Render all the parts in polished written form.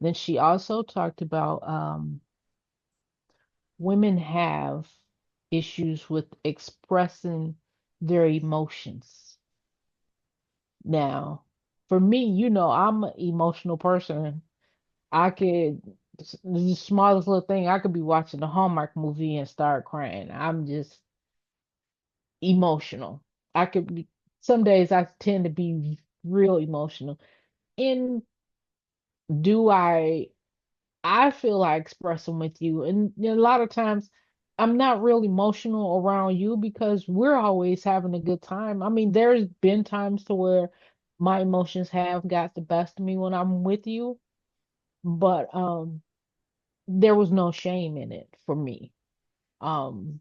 Then she also talked about women have issues with expressing their emotions. Now, for me, I'm an emotional person. I could, the smallest little thing, I could be watching a Hallmark movie and start crying. I'm just emotional. I could be, some days I tend to be real emotional. And do I feel I express them with you. And a lot of times I'm not real emotional around you because we're always having a good time. I mean, there's been times to where my emotions have got the best of me when I'm with you, but there was no shame in it for me. Um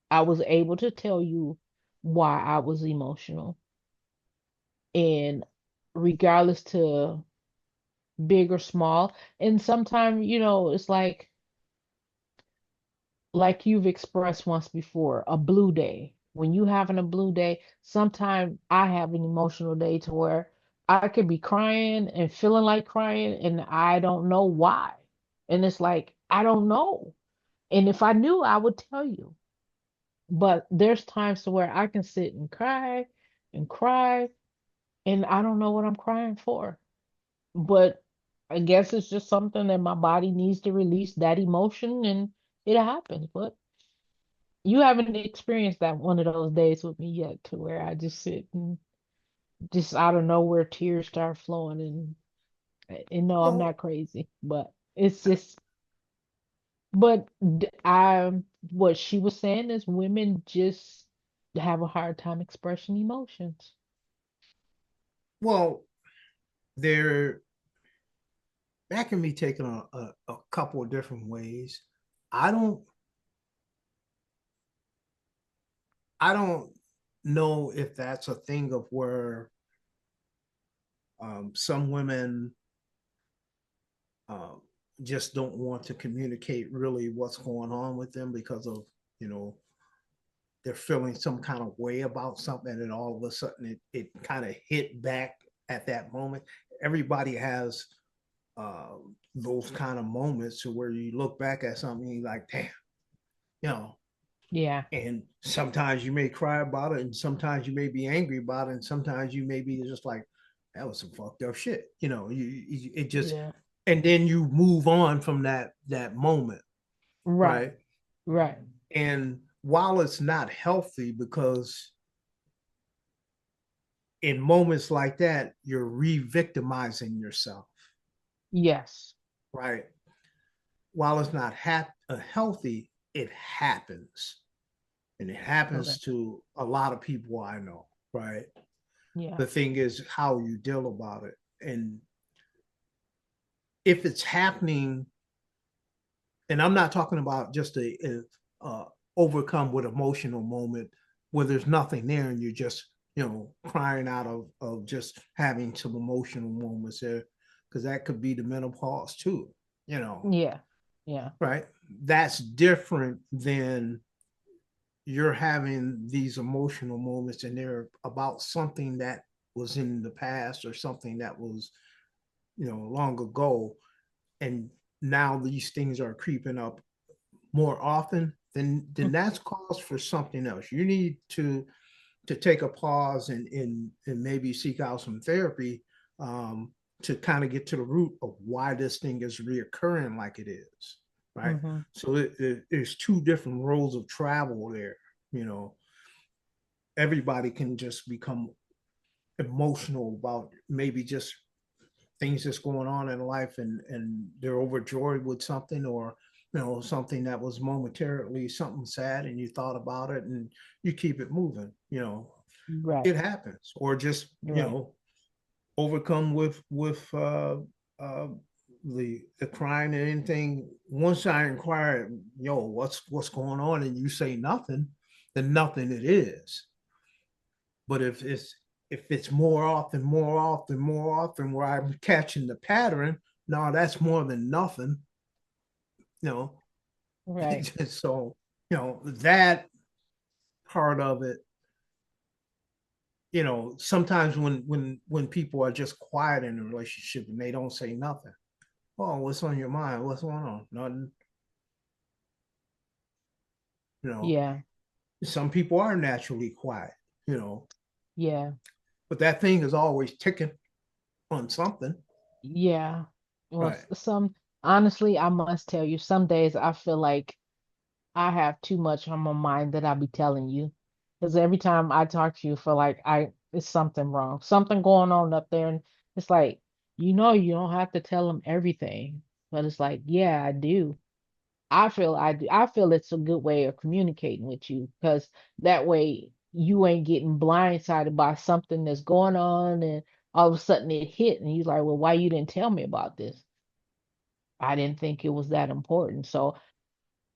I was able to tell you why I was emotional. And regardless to big or small, and sometimes, it's like you've expressed once before, a blue day. When you having a blue day, sometimes I have an emotional day to where I could be crying and feeling like crying and I don't know why. And it's like, I don't know. And if I knew, I would tell you. But there's times to where I can sit and cry, and I don't know what I'm crying for. But I guess it's just something that my body needs to release that emotion and it happens. But you haven't experienced that one of those days with me yet to where I just sit and just out of nowhere tears start flowing and no, I'm Well, not crazy, but it's just but I what she was saying is women just have a hard time expressing emotions. well, there that can be taken a couple of different ways. I don't I don't know if that's a thing of where some women um, just don't want to communicate really what's going on with them because of you know they're feeling some kind of way about something, and all of a sudden it kind of hit back at that moment. Everybody has uh, those kind of moments to where you look back at something and you're like, damn, you know. Yeah. And sometimes you may cry about it, and sometimes you may be angry about it, and sometimes you may be just like, that was some fucked up shit. It just, Yeah. and then you move on from that moment, Right. right? Right. And while it's not healthy, because in moments like that, you're re-victimizing yourself, Yes. right? While it's not healthy, it happens, and it happens Correct. to a lot of people I know, right? Yeah. The thing is how you deal about it. And if it's happening, and I'm not talking about just a overcome with emotional moment where there's nothing there and you're just, crying out of just having some emotional moments there, because that could be the menopause too, you know, Yeah. Yeah. right? That's different than you're having these emotional moments and they're about something that was in the past or something that was, long ago, and now these things are creeping up more often, then that's cause for something else. You need to take a pause and maybe seek out some therapy, to kind of get to the root of why this thing is reoccurring like it is, right? Mm-hmm. So there's two different roads of travel there. You know, everybody can just become emotional about maybe just things that's going on in life, and they're overjoyed with something, or something that was momentarily something sad and you thought about it and you keep it moving. Right. It happens. Or just Right. overcome uh the crying and anything. Once I inquire, what's going on, and you say nothing, then nothing it is. But if it's more often where I'm catching the pattern, no, that's more than nothing. You know, Right. so that part of it. Sometimes when people are just quiet in a relationship and they don't say nothing, Oh, what's on your mind? What's going on? Nothing, you know. Yeah, Some people are naturally quiet, you know, yeah, but that thing is always ticking on something. yeah. Well, Right. some honestly, I must tell you, some days I feel like I have too much on my mind that I be telling you. Because every time I talk to you, feel like it's something wrong, something going on up there, and it's like, you don't have to tell them everything, but it's like, yeah, I do. I do. I feel it's a good way of communicating with you because that way you ain't getting blindsided by something that's going on, and all of a sudden it hit, and you're like, well, why you didn't tell me about this? I didn't think it was that important. So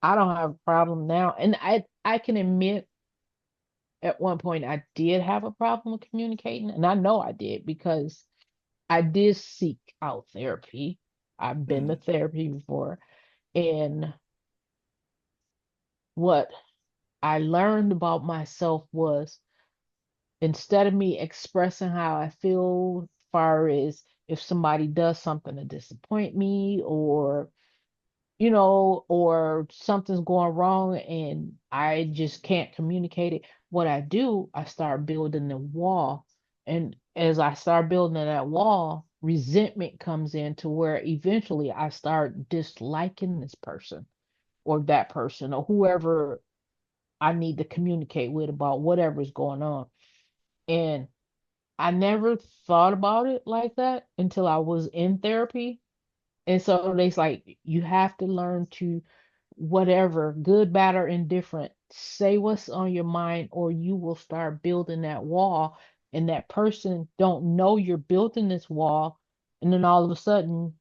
I don't have a problem now. And I can admit at one point I did have a problem with communicating, and I know I did because I did seek out therapy. I've been to Mm. therapy before, and what I learned about myself was instead of me expressing how I feel, far as if somebody does something to disappoint me, or or something's going wrong and I just can't communicate it. What I do, I start building the wall. And as I start building that wall, resentment comes in to where eventually I start disliking this person or that person or whoever I need to communicate with about whatever's going on. And I never thought about it like that until I was in therapy. And so they's like, you have to learn to, whatever, good, bad, or indifferent, say what's on your mind, or you will start building that wall. And that person don't know you're building this wall. And then all of a sudden,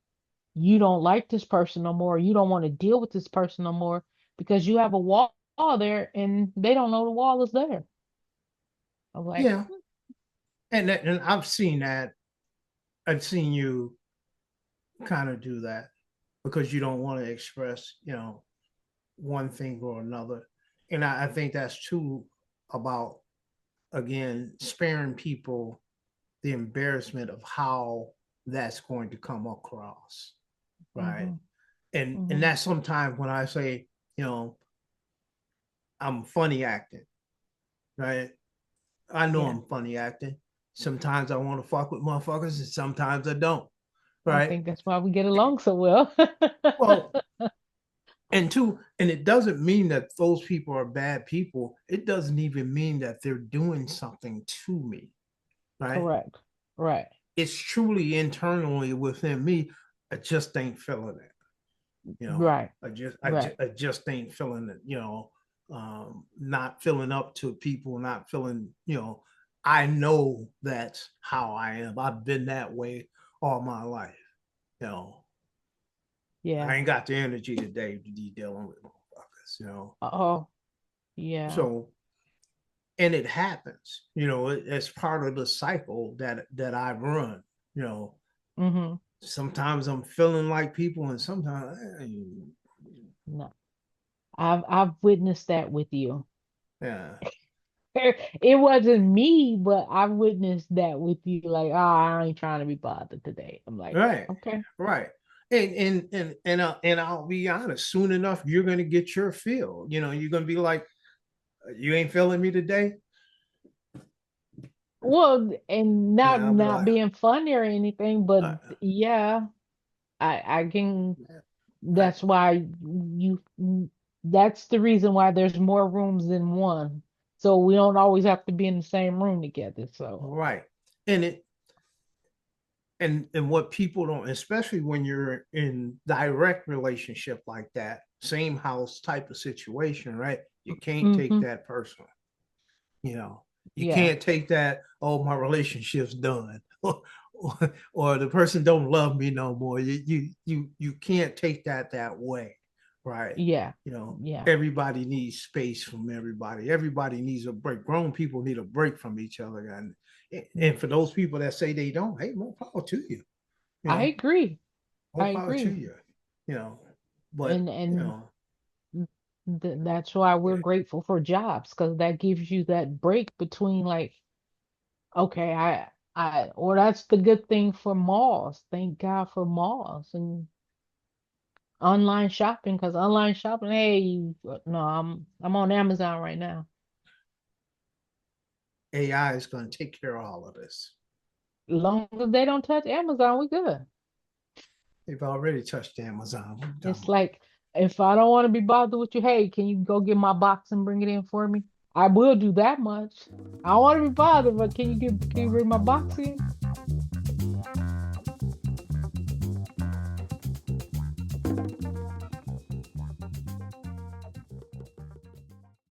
you don't like this person no more. You don't want to deal with this person no more because you have a wall there and they don't know the wall is there. I'm like, Yeah. And I've seen that. I've seen you kind of do that because you don't want to express, one thing or another. And I think that's too about, again, sparing people the embarrassment of how that's going to come across. Right. mm-hmm, And mm-hmm, that's sometimes when I say, you know, I'm funny acting, right? I know yeah. I'm funny acting. Sometimes I want to fuck with motherfuckers and sometimes I don't. I Right. think that's why we get along so well. Well, and two, and it doesn't mean that those people are bad people. It doesn't even mean that they're doing something to me. Right. Correct. Right. It's truly internally within me. I just ain't feeling it. Right. Right. I just ain't feeling it, not feeling up to people, not feeling, I know that's how I am. I've been that way all my life. You know, I Yeah. ain't got the energy today to be dealing with motherfuckers. Oh, yeah. So, and it happens, it's part of the cycle that I run, you know. Mm-hmm. Sometimes I'm feeling like people and sometimes No. I've witnessed that with you. yeah. It wasn't me, but I witnessed that with you. Like, I ain't trying to be bothered today. I'm like, Right, okay. right. And I'll be honest. Soon enough, you're gonna get your feel. You're gonna be like, you ain't feeling me today. Well, and And not I'll be not like, being funny or anything, but uh, yeah, I can. I, That's why you. That's the reason why there's more rooms than one. So we don't always have to be in the same room together. So. right. And it and what people don't, especially when you're in direct relationship like that, same house type of situation, right? You can't take Mm-hmm. that personal. You know, you Yeah. can't take that, oh, my relationship's done. Or the person don't love me no more. You can't take that way, right? Yeah. Yeah. Everybody needs space from everybody. Everybody needs a break. Grown people need a break from each other. And for those people that say they don't, hey, more power to you. You I know, agree. more I power to agree. you. You know, but And that's why we're yeah, grateful for jobs because that gives you that break between like, okay, or that's the good thing for malls. Thank God for malls. And Online shopping, because online shopping, hey, no, I'm on Amazon right now. AI is going to take care of all of this. As long as they don't touch Amazon, we good. They've already touched Amazon. What are you talking It's about? like if I don't want to be bothered with you, hey, can you go get my box and bring it in for me? I will do that much. I don't want to be bothered, but can you bring my box in?